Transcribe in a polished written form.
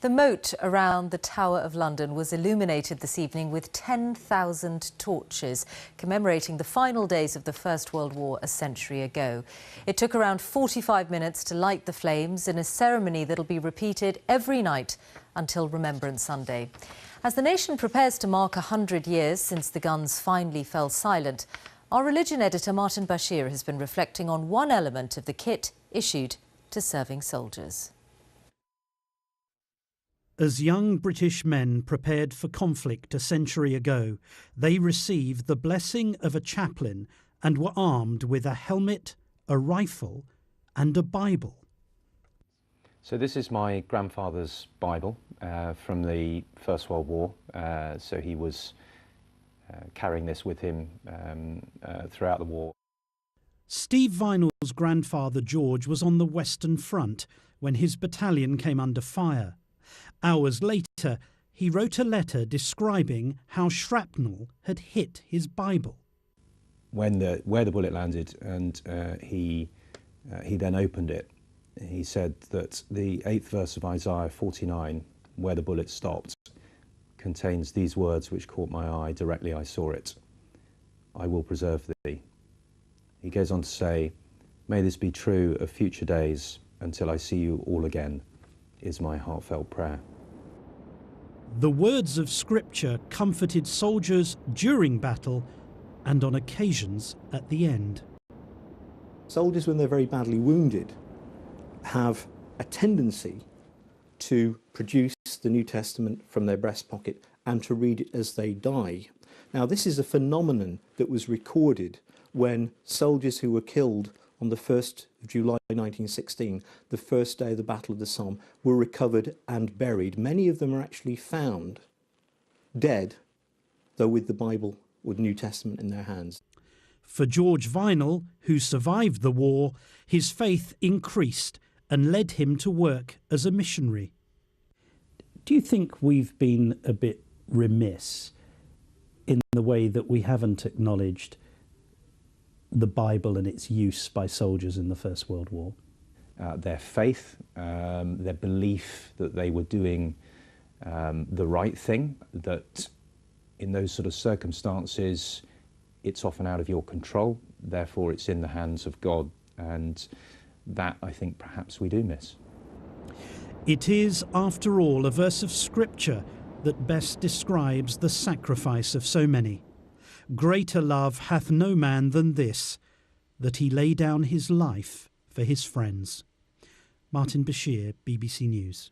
The moat around the Tower of London was illuminated this evening with 10,000 torches, commemorating the final days of the First World War a century ago. It took around 45 minutes to light the flames in a ceremony that'll be repeated every night until Remembrance Sunday. As the nation prepares to mark 100 years since the guns finally fell silent, our religion editor Martin Bashir has been reflecting on one element of the kit issued to serving soldiers. As young British men prepared for conflict a century ago, they received the blessing of a chaplain and were armed with a helmet, a rifle and a Bible. So this is my grandfather's Bible from the First World War. So he was carrying this with him throughout the war. Steve Vinall's grandfather George was on the Western Front when his battalion came under fire. Hours later, he wrote a letter describing how shrapnel had hit his Bible. Where the bullet landed, and he then opened it, he said that the 8th verse of Isaiah 49, where the bullet stopped, contains these words which caught my eye. Directly I saw it. I will preserve thee. He goes on to say, may this be true of future days until I see you all again, is my heartfelt prayer. The words of Scripture comforted soldiers during battle and on occasions at the end. Soldiers, when they're very badly wounded, have a tendency to produce the New Testament from their breast pocket and to read it as they die. Now, this is a phenomenon that was recorded when soldiers who were killed on the 1st of July 1916, the first day of the Battle of the Somme, were recovered and buried. Many of them are actually found dead, though with the Bible or the New Testament in their hands. For George Vinall, who survived the war, his faith increased and led him to work as a missionary. Do you think we've been a bit remiss in the way that we haven't acknowledged the Bible and its use by soldiers in the First World War? Their faith, their belief that they were doing the right thing, that in those sort of circumstances it's often out of your control, therefore it's in the hands of God, and that I think perhaps we do miss. It is, after all, a verse of Scripture that best describes the sacrifice of so many. Greater love hath no man than this, that he lay down his life for his friends. Martin Bashir, BBC News.